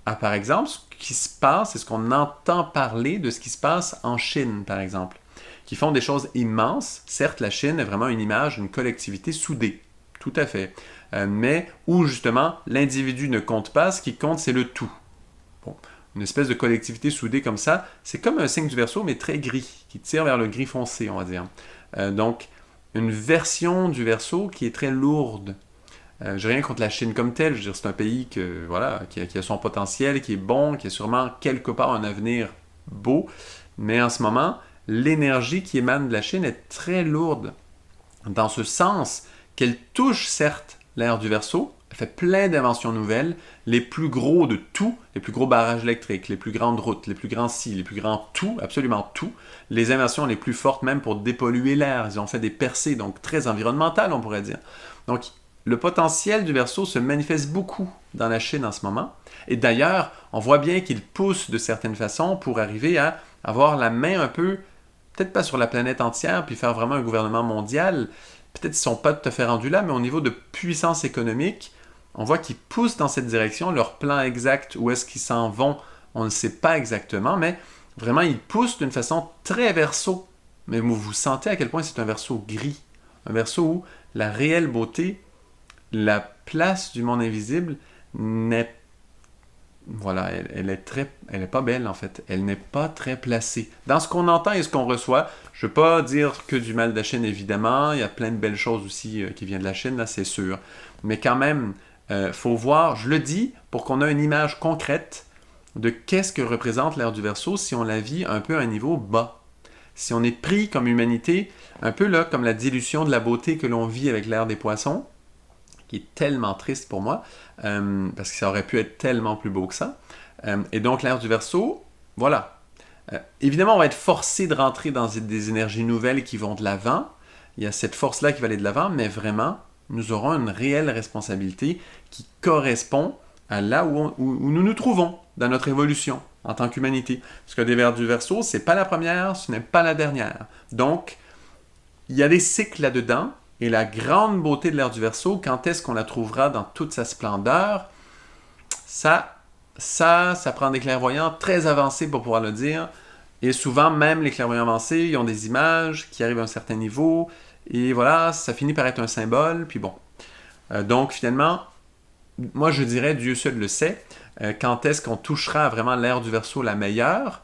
à, par exemple, ce qui se passe, et ce qu'on entend parler de ce qui se passe en Chine, par exemple, qui font des choses immenses. Certes, la Chine est vraiment une image d'une collectivité soudée, tout à fait, mais où, justement, l'individu ne compte pas, ce qui compte, c'est le tout. Bon. Une espèce de collectivité soudée comme ça, c'est comme un signe du Verseau, mais très gris, qui tire vers le gris foncé, on va dire. Donc, une version du Verseau qui est très lourde. J'ai rien contre la Chine comme telle, je veux dire, c'est un pays que, voilà, qui a son potentiel, qui est bon, qui a sûrement quelque part un avenir beau, mais en ce moment, l'énergie qui émane de la Chine est très lourde, dans ce sens qu'elle touche certes l'ère du Verseau, elle fait plein d'inventions nouvelles, les plus gros de tout, les plus gros barrages électriques, les plus grandes routes, les plus grands les plus grands tout, absolument tout, les inventions les plus fortes même pour dépolluer l'air, ils ont fait des percées, donc très environnementales on pourrait dire. Donc le potentiel du Verseau se manifeste beaucoup dans la Chine en ce moment, et d'ailleurs on voit bien qu'il pousse de certaines façons pour arriver à avoir la main un peu, peut-être pas sur la planète entière, puis faire vraiment un gouvernement mondial. Peut-être qu'ils ne sont pas tout à fait rendus là, mais au niveau de puissance économique, on voit qu'ils poussent dans cette direction. Leur plan exact, où est-ce qu'ils s'en vont, on ne sait pas exactement, mais vraiment, ils poussent d'une façon très Verseau. Mais vous sentez à quel point c'est un Verseau gris. Un Verseau où la réelle beauté, la place du monde invisible n'est... Voilà, elle est pas belle en fait. Elle n'est pas très placée. Dans ce qu'on entend et ce qu'on reçoit, je ne veux pas dire que du mal de la Chine, évidemment. Il y a plein de belles choses aussi qui viennent de la Chine, là, c'est sûr. Mais quand même, faut voir, je le dis, pour qu'on ait une image concrète de qu'est-ce que représente l'ère du Verseau si on la vit un peu à un niveau bas. Si on est pris comme humanité, un peu là, comme la dilution de la beauté que l'on vit avec l'ère des Poissons, qui est tellement triste pour moi, parce que ça aurait pu être tellement plus beau que ça. Et donc, l'ère du Verseau, voilà. Évidemment, on va être forcé de rentrer dans des énergies nouvelles qui vont de l'avant. Il y a cette force-là qui va aller de l'avant, mais vraiment, nous aurons une réelle responsabilité qui correspond à là où nous nous trouvons dans notre évolution en tant qu'humanité. Parce que des l'ère du Verseau, ce n'est pas la première, ce n'est pas la dernière. Donc, il y a des cycles là-dedans. Et la grande beauté de l'ère du Verseau, quand est-ce qu'on la trouvera dans toute sa splendeur? Ça prend des clairvoyants très avancés pour pouvoir le dire. Et souvent, même les clairvoyants avancés, ils ont des images qui arrivent à un certain niveau. Et voilà, ça finit par être un symbole. Puis bon. Donc, finalement, moi, je dirais, Dieu seul le sait, quand est-ce qu'on touchera vraiment l'ère du Verseau la meilleure?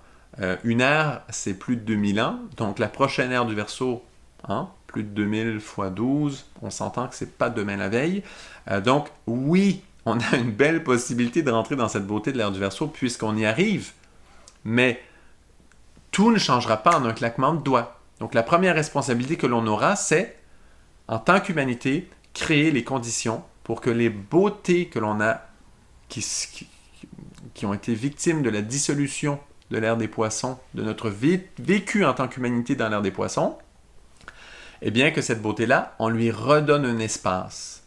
Une ère, c'est plus de 2000 ans. Donc, la prochaine ère du Verseau, hein? Plus de 2000 fois 12, on s'entend que c'est pas demain la veille. Donc, oui, on a une belle possibilité de rentrer dans cette beauté de l'ère du Verseau puisqu'on y arrive. Mais tout ne changera pas en un claquement de doigts. Donc, la première responsabilité que l'on aura, c'est, en tant qu'humanité, créer les conditions pour que les beautés que l'on a, qui ont été victimes de la dissolution de l'ère des Poissons, de notre vécu en tant qu'humanité dans l'ère des Poissons, eh bien que cette beauté-là, on lui redonne un espace.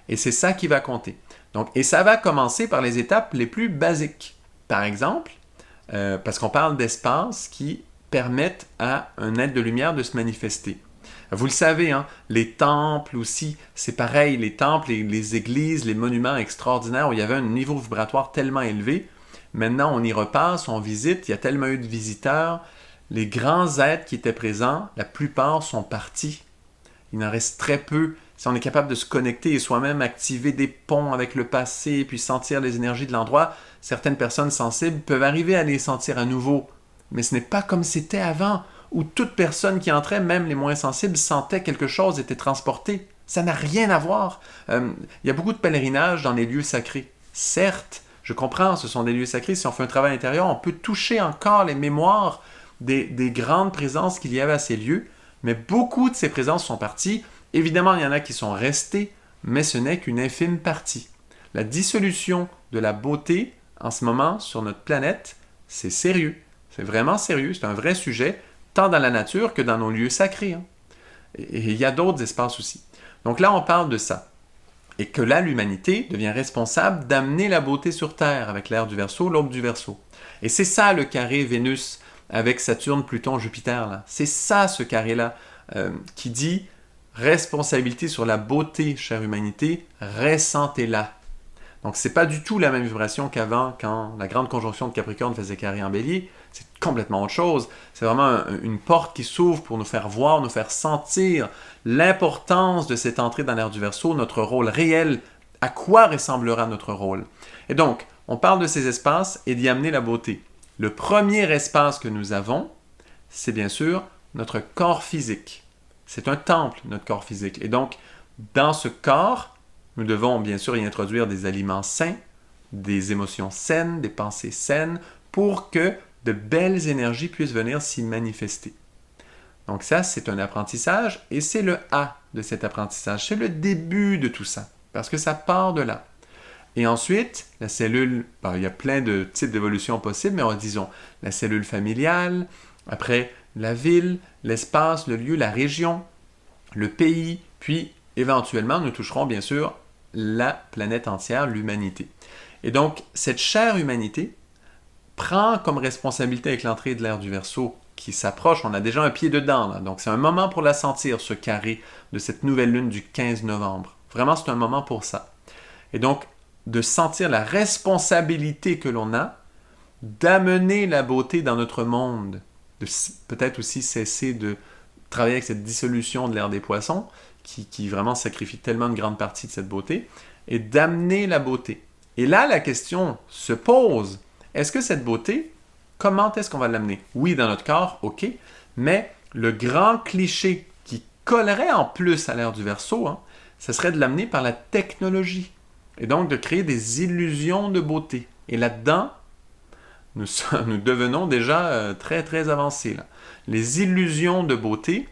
Et c'est ça qui va compter. Donc, et ça va commencer par les étapes les plus basiques. Par exemple, parce qu'on parle d'espaces qui permettent à un être de lumière de se manifester. Vous le savez, hein, les temples aussi, c'est pareil, les temples, les églises, les monuments extraordinaires où il y avait un niveau vibratoire tellement élevé. Maintenant, on y repasse, on visite, il y a tellement eu de visiteurs. Les grands êtres qui étaient présents, la plupart sont partis. Il en reste très peu. Si on est capable de se connecter et soi-même activer des ponts avec le passé, puis sentir les énergies de l'endroit, certaines personnes sensibles peuvent arriver à les sentir à nouveau. Mais ce n'est pas comme c'était avant, où toute personne qui entrait, même les moins sensibles, sentait quelque chose, était transportée. Ça n'a rien à voir. Il y a beaucoup de pèlerinages dans les lieux sacrés. Certes, je comprends, ce sont des lieux sacrés. Si on fait un travail intérieur, on peut toucher encore les mémoires des grandes présences qu'il y avait à ces lieux, mais beaucoup de ces présences sont parties. Évidemment, il y en a qui sont restés, mais ce n'est qu'une infime partie. La dissolution de la beauté, en ce moment, sur notre planète, c'est sérieux. C'est vraiment sérieux, c'est un vrai sujet, tant dans la nature que dans nos lieux sacrés. Hein. Et il y a d'autres espaces aussi. Donc là, on parle de ça. Et que là, l'humanité devient responsable d'amener la beauté sur Terre avec l'ère du Verseau, l'aube du Verseau. Et c'est ça le carré Vénus avec Saturne, Pluton, Jupiter. Là. C'est ça ce carré-là qui dit responsabilité sur la beauté, chère humanité, ressentez-la. Donc, ce n'est pas du tout la même vibration qu'avant, quand la grande conjonction de Capricorne faisait carré en Bélier. C'est complètement autre chose. C'est vraiment une porte qui s'ouvre pour nous faire voir, nous faire sentir l'importance de cette entrée dans l'ère du Verseau, notre rôle réel, à quoi ressemblera notre rôle. Et donc, on parle de ces espaces et d'y amener la beauté. Le premier espace que nous avons, c'est bien sûr notre corps physique. C'est un temple, notre corps physique. Et donc, dans ce corps, nous devons bien sûr y introduire des aliments sains, des émotions saines, des pensées saines, pour que de belles énergies puissent venir s'y manifester. Donc ça, c'est un apprentissage, et c'est le A de cet apprentissage. C'est le début de tout ça, parce que ça part de là. Et ensuite, la cellule, il y a plein de types d'évolutions possibles, mais disons la cellule familiale, après la ville, l'espace, le lieu, la région, le pays, puis éventuellement, nous toucherons bien sûr la planète entière, l'humanité. Et donc, cette chère humanité prend comme responsabilité avec l'entrée de l'ère du Verseau qui s'approche, on a déjà un pied dedans, là. Donc c'est un moment pour la sentir, ce carré de cette nouvelle lune du 15 novembre. Vraiment, c'est un moment pour ça. Et donc, de sentir la responsabilité que l'on a d'amener la beauté dans notre monde, de peut-être aussi cesser de travailler avec cette dissolution de l'ère des poissons, qui vraiment sacrifie tellement une grande partie de cette beauté, et d'amener la beauté. Et là, la question se pose, est-ce que cette beauté, comment est-ce qu'on va l'amener? Oui, dans notre corps, ok, mais le grand cliché qui collerait en plus à l'ère du Verseau, hein, ce serait de l'amener par la technologie, et donc de créer des illusions de beauté. Et là-dedans, nous devenons déjà très, très avancés. Là. Les illusions de beauté,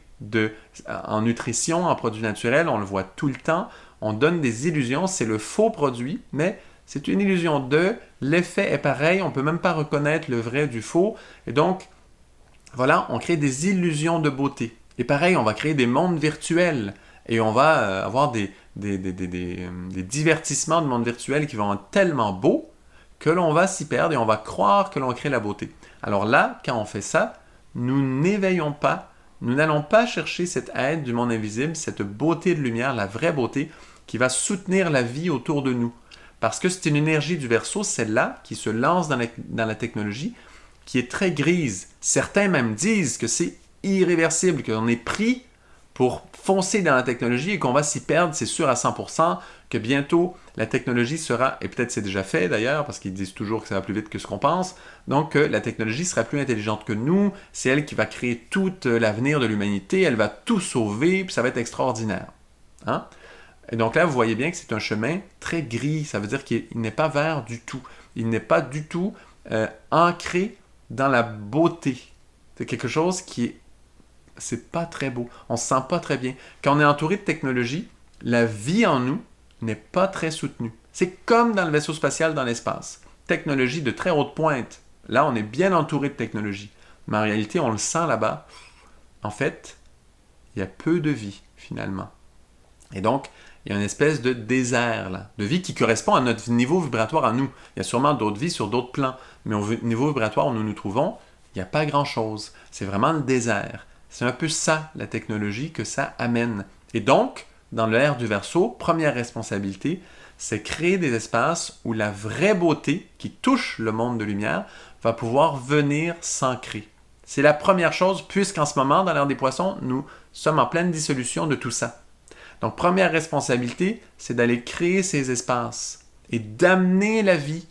en nutrition, en produits naturels, on le voit tout le temps, on donne des illusions, c'est le faux produit, mais c'est une illusion l'effet est pareil, on ne peut même pas reconnaître le vrai du faux, et donc, voilà, on crée des illusions de beauté. Et pareil, on va créer des mondes virtuels, et on va avoir des divertissements de mondes virtuels qui vont être tellement beaux que l'on va s'y perdre et on va croire que l'on crée la beauté. Alors là, quand on fait ça, nous n'éveillons pas, nous n'allons pas chercher cette aide du monde invisible, cette beauté de lumière, la vraie beauté, qui va soutenir la vie autour de nous. Parce que c'est une énergie du Verseau, celle-là, qui se lance dans la technologie, qui est très grise. Certains même disent que c'est irréversible, qu'on est pris pour foncer dans la technologie et qu'on va s'y perdre, c'est sûr à 100%, que bientôt la technologie sera, et peut-être c'est déjà fait d'ailleurs, parce qu'ils disent toujours que ça va plus vite que ce qu'on pense, donc la technologie sera plus intelligente que nous, c'est elle qui va créer tout l'avenir de l'humanité, elle va tout sauver, puis ça va être extraordinaire. Hein? Et donc là, vous voyez bien que c'est un chemin très gris, ça veut dire qu'il n'est pas vert du tout, il n'est pas du tout ancré dans la beauté. C'est quelque chose qui est c'est pas très beau. On se sent pas très bien. Quand on est entouré de technologie, la vie en nous n'est pas très soutenue. C'est comme dans le vaisseau spatial dans l'espace. Technologie de très haute pointe. Là, on est bien entouré de technologie. Mais en réalité, on le sent là-bas. En fait, il y a peu de vie, finalement. Et donc, il y a une espèce de désert là, de vie qui correspond à notre niveau vibratoire à nous. Il y a sûrement d'autres vies sur d'autres plans, mais au niveau vibratoire où nous nous trouvons, il n'y a pas grand-chose. C'est vraiment le désert. C'est un peu ça, la technologie, que ça amène. Et donc, dans l'ère du Verseau, première responsabilité, c'est créer des espaces où la vraie beauté qui touche le monde de lumière va pouvoir venir s'ancrer. C'est la première chose, puisqu'en ce moment, dans l'ère des Poissons, nous sommes en pleine dissolution de tout ça. Donc, première responsabilité, c'est d'aller créer ces espaces et d'amener la vie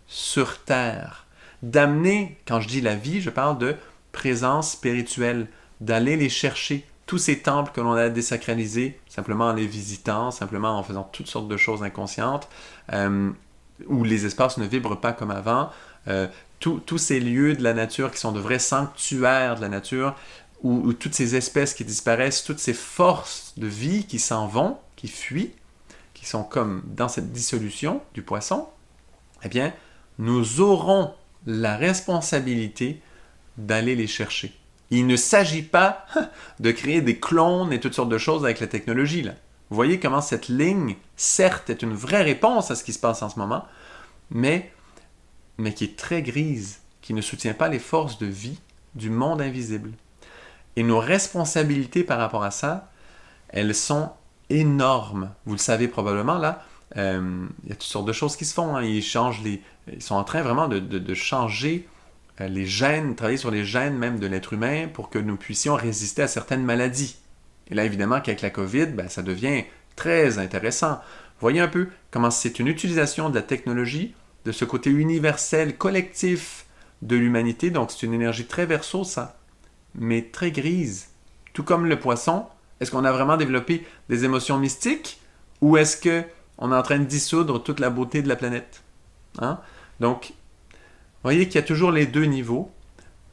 sur Terre. D'amener, quand je dis la vie, je parle de présence spirituelle, d'aller les chercher, tous ces temples que l'on a désacralisés, simplement en les visitant, simplement en faisant toutes sortes de choses inconscientes, où les espaces ne vibrent pas comme avant, tous ces lieux de la nature qui sont de vrais sanctuaires de la nature, où toutes ces espèces qui disparaissent, toutes ces forces de vie qui s'en vont, qui fuient, qui sont comme dans cette dissolution du poisson, eh bien, nous aurons la responsabilité d'aller les chercher. Il ne s'agit pas de créer des clones et toutes sortes de choses avec la technologie, là. Vous voyez comment cette ligne, certes, est une vraie réponse à ce qui se passe en ce moment, mais qui est très grise, qui ne soutient pas les forces de vie du monde invisible. Et nos responsabilités par rapport à ça, elles sont énormes. Vous le savez probablement, là, il y a toutes sortes de choses qui se font. Hein. Ils sont en train vraiment de changer les gènes, travailler sur les gènes même de l'être humain pour que nous puissions résister à certaines maladies. Et là, évidemment, qu'avec la COVID, ça devient très intéressant. Voyez un peu comment c'est une utilisation de la technologie, de ce côté universel, collectif de l'humanité. Donc, c'est une énergie très Verseau, ça, mais très grise. Tout comme le poisson, est-ce qu'on a vraiment développé des émotions mystiques ou est-ce qu'on est en train de dissoudre toute la beauté de la planète? Hein? Donc, vous voyez qu'il y a toujours les deux niveaux.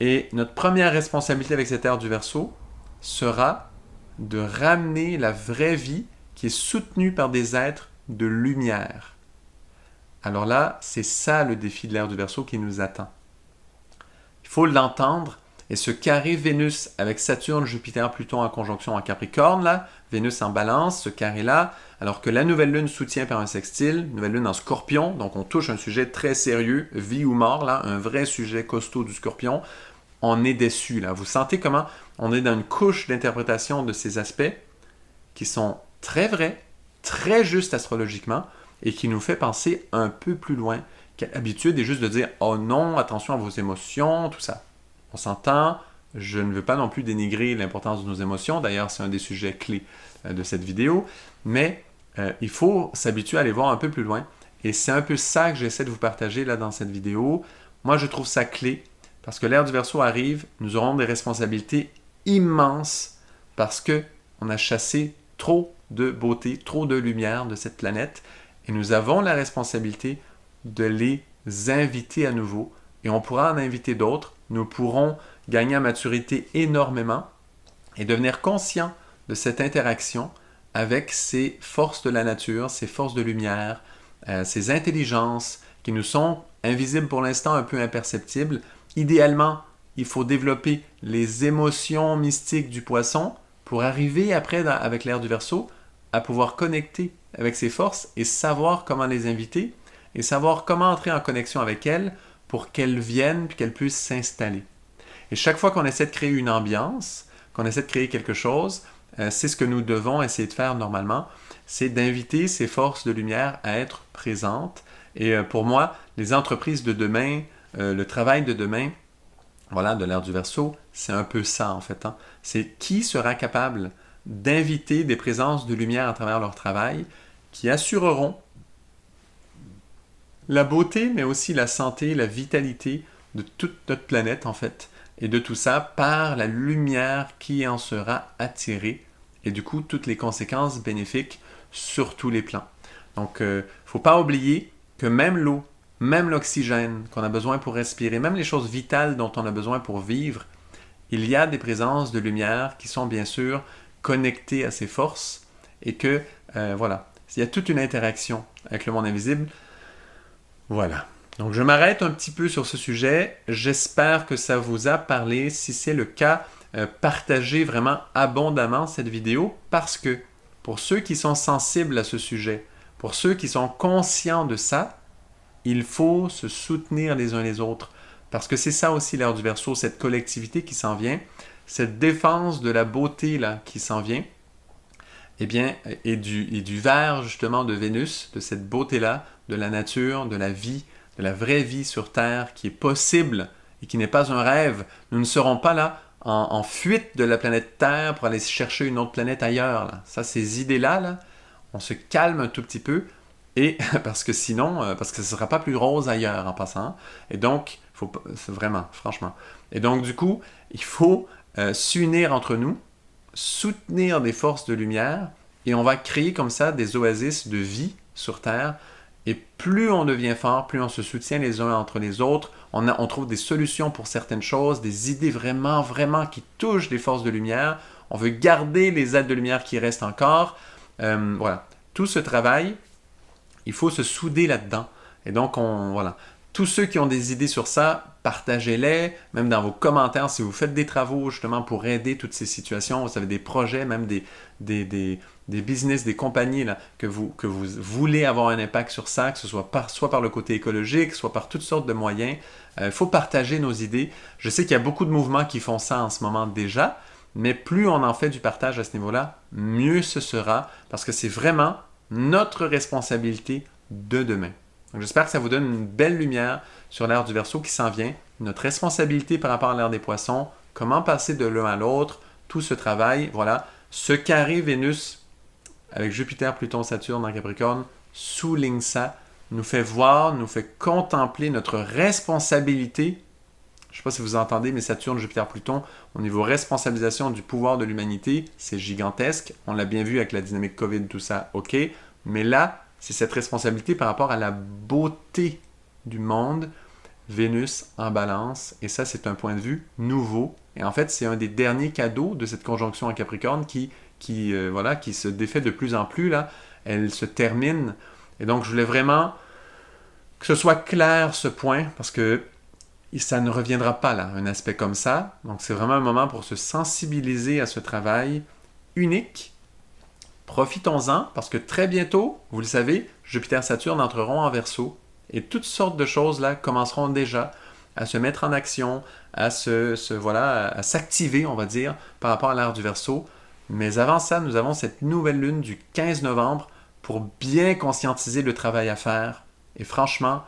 Et notre première responsabilité avec cette ère du Verseau sera de ramener la vraie vie qui est soutenue par des êtres de lumière. Alors là, c'est ça le défi de l'ère du Verseau qui nous attend. Il faut l'entendre. Et ce carré Vénus avec Saturne, Jupiter, Pluton en conjonction en Capricorne, là, Vénus en Balance, ce carré-là, alors que la nouvelle lune soutient par un sextile, nouvelle lune en Scorpion, donc on touche un sujet très sérieux, vie ou mort, là, un vrai sujet costaud du Scorpion, on est déçu, là. Vous sentez comment on est dans une couche d'interprétation de ces aspects qui sont très vrais, très justes astrologiquement, et qui nous fait penser un peu plus loin qu'habitude, et juste de dire « Oh non, attention à vos émotions », tout ça. On s'entend, je ne veux pas non plus dénigrer l'importance de nos émotions, d'ailleurs c'est un des sujets clés de cette vidéo, mais il faut s'habituer à aller voir un peu plus loin, et c'est un peu ça que j'essaie de vous partager là dans cette vidéo. Moi je trouve ça clé, parce que l'ère du Verseau arrive, nous aurons des responsabilités immenses, parce qu'on a chassé trop de beauté, trop de lumière de cette planète, et nous avons la responsabilité de les inviter à nouveau, et on pourra en inviter d'autres. Nous pourrons gagner en maturité énormément et devenir conscients de cette interaction avec ces forces de la nature, ces forces de lumière, ces intelligences qui nous sont invisibles pour l'instant, un peu imperceptibles. Idéalement, il faut développer les émotions mystiques du poisson pour arriver après, avec l'ère du Verseau, à pouvoir connecter avec ces forces et savoir comment les inviter et savoir comment entrer en connexion avec elles pour qu'elles viennent et qu'elles puissent s'installer. Et chaque fois qu'on essaie de créer une ambiance, qu'on essaie de créer quelque chose, c'est ce que nous devons essayer de faire normalement, c'est d'inviter ces forces de lumière à être présentes. Et pour moi, les entreprises de demain, le travail de demain, voilà, de l'ère du Verseau, c'est un peu ça en fait. Hein. C'est qui sera capable d'inviter des présences de lumière à travers leur travail qui assureront la beauté, mais aussi la santé, la vitalité de toute notre planète, en fait, et de tout ça par la lumière qui en sera attirée, et du coup, toutes les conséquences bénéfiques sur tous les plans. Donc, il ne faut pas oublier que même l'eau, même l'oxygène qu'on a besoin pour respirer, même les choses vitales dont on a besoin pour vivre, il y a des présences de lumière qui sont bien sûr connectées à ces forces, et que, voilà, il y a toute une interaction avec le monde invisible. Voilà. Donc, je m'arrête un petit peu sur ce sujet. J'espère que ça vous a parlé. Si c'est le cas, partagez vraiment abondamment cette vidéo parce que pour ceux qui sont sensibles à ce sujet, pour ceux qui sont conscients de ça, il faut se soutenir les uns les autres. Parce que c'est ça aussi l'ère du Verseau, cette collectivité qui s'en vient, cette défense de la beauté là, qui s'en vient, eh bien, et du vert justement de Vénus, de cette beauté-là, de la nature, de la vie, de la vraie vie sur Terre qui est possible et qui n'est pas un rêve. Nous ne serons pas là en fuite de la planète Terre pour aller chercher une autre planète ailleurs. Là. Ça, ces idées-là, là, on se calme un tout petit peu et parce que sinon, parce que ce ne sera pas plus rose ailleurs en passant. Et donc, faut vraiment, franchement. Et donc, du coup, il faut s'unir entre nous, soutenir des forces de lumière et on va créer comme ça des oasis de vie sur Terre. Et plus on devient fort, plus on se soutient les uns entre les autres, on trouve des solutions pour certaines choses, des idées vraiment, vraiment qui touchent les forces de lumière. On veut garder les aides de lumière qui restent encore. Voilà. Tout ce travail, il faut se souder là-dedans. Et donc, voilà. Tous ceux qui ont des idées sur ça, partagez-les, même dans vos commentaires, si vous faites des travaux justement pour aider toutes ces situations, vous avez des projets, même des business, des compagnies là, que vous voulez avoir un impact sur ça, que ce soit soit par le côté écologique, soit par toutes sortes de moyens. Il faut partager nos idées. Je sais qu'il y a beaucoup de mouvements qui font ça en ce moment déjà, mais plus on en fait du partage à ce niveau-là, mieux ce sera, parce que c'est vraiment notre responsabilité de demain. Donc, j'espère que ça vous donne une belle lumière sur l'ère du Verseau qui s'en vient, notre responsabilité par rapport à l'ère des Poissons, comment passer de l'un à l'autre, tout ce travail, voilà. Ce carré Vénus avec Jupiter, Pluton, Saturne en Capricorne souligne ça, nous fait voir, nous fait contempler notre responsabilité. Je ne sais pas si vous entendez, mais Saturne, Jupiter, Pluton, au niveau responsabilisation du pouvoir de l'humanité, c'est gigantesque. On l'a bien vu avec la dynamique COVID, tout ça, ok. Mais là, c'est cette responsabilité par rapport à la beauté du monde, Vénus en balance, et ça c'est un point de vue nouveau, et en fait c'est un des derniers cadeaux de cette conjonction en Capricorne qui se défait de plus en plus, là, elle se termine, et donc je voulais vraiment que ce soit clair ce point, parce que ça ne reviendra pas là, un aspect comme ça, donc c'est vraiment un moment pour se sensibiliser à ce travail unique. Profitons-en, parce que très bientôt, vous le savez, Jupiter-Saturne entreront en Verseau et toutes sortes de choses là commenceront déjà à se mettre en action, à s'activer, on va dire, par rapport à l'ère du Verseau. Mais avant ça, nous avons cette nouvelle lune du 15 novembre pour bien conscientiser le travail à faire. Et franchement,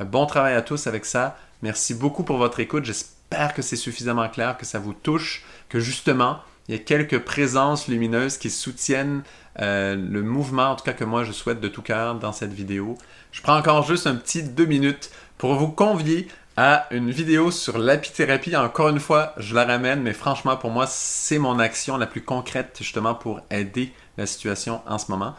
bon travail à tous avec ça. Merci beaucoup pour votre écoute. J'espère que c'est suffisamment clair, que ça vous touche, que justement, il y a quelques présences lumineuses qui soutiennent le mouvement, en tout cas que moi je souhaite de tout cœur dans cette vidéo. Je prends encore juste un petit 2 minutes pour vous convier à une vidéo sur l'apithérapie. Encore une fois, je la ramène, mais franchement pour moi c'est mon action la plus concrète justement pour aider la situation en ce moment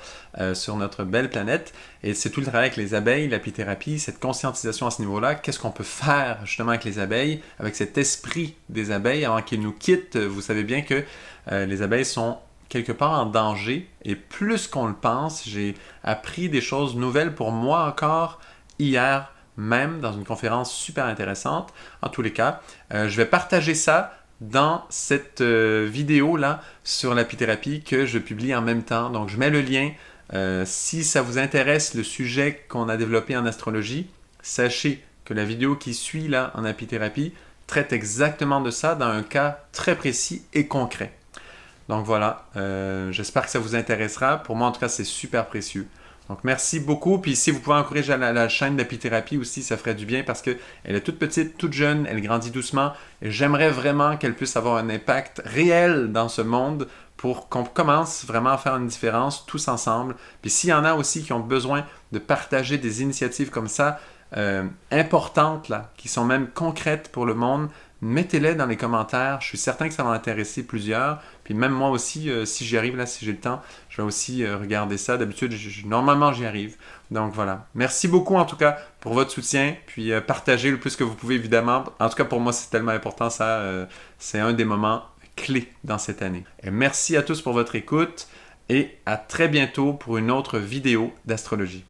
sur notre belle planète. Et c'est tout le travail avec les abeilles, l'apithérapie, cette conscientisation à ce niveau-là. Qu'est-ce qu'on peut faire justement avec les abeilles, avec cet esprit des abeilles avant qu'ils nous quittent. Vous savez bien que les abeilles sont quelque part en danger et plus qu'on le pense, j'ai appris des choses nouvelles pour moi encore hier même dans une conférence super intéressante. En tous les cas, je vais partager ça dans cette vidéo-là sur l'apithérapie que je publie en même temps. Donc, je mets le lien. Si ça vous intéresse, le sujet qu'on a développé en astrologie, sachez que la vidéo qui suit là en apithérapie traite exactement de ça dans un cas très précis et concret. Donc voilà, j'espère que ça vous intéressera. Pour moi, en tout cas, c'est super précieux. Donc merci beaucoup. Puis si vous pouvez encourager la chaîne d'apithérapie aussi, ça ferait du bien parce qu'elle est toute petite, toute jeune, elle grandit doucement. Et j'aimerais vraiment qu'elle puisse avoir un impact réel dans ce monde pour qu'on commence vraiment à faire une différence tous ensemble. Puis s'il y en a aussi qui ont besoin de partager des initiatives comme ça, importantes, là, qui sont même concrètes pour le monde, mettez-les dans les commentaires. Je suis certain que ça va intéresser plusieurs. Puis même moi aussi, si j'y arrive, là, si j'ai le temps, je vais aussi regarder ça. D'habitude, normalement, j'y arrive. Donc voilà. Merci beaucoup en tout cas pour votre soutien. Puis partagez le plus que vous pouvez, évidemment. En tout cas, pour moi, c'est tellement important. Ça, c'est un des moments clés dans cette année. Et merci à tous pour votre écoute. Et à très bientôt pour une autre vidéo d'astrologie.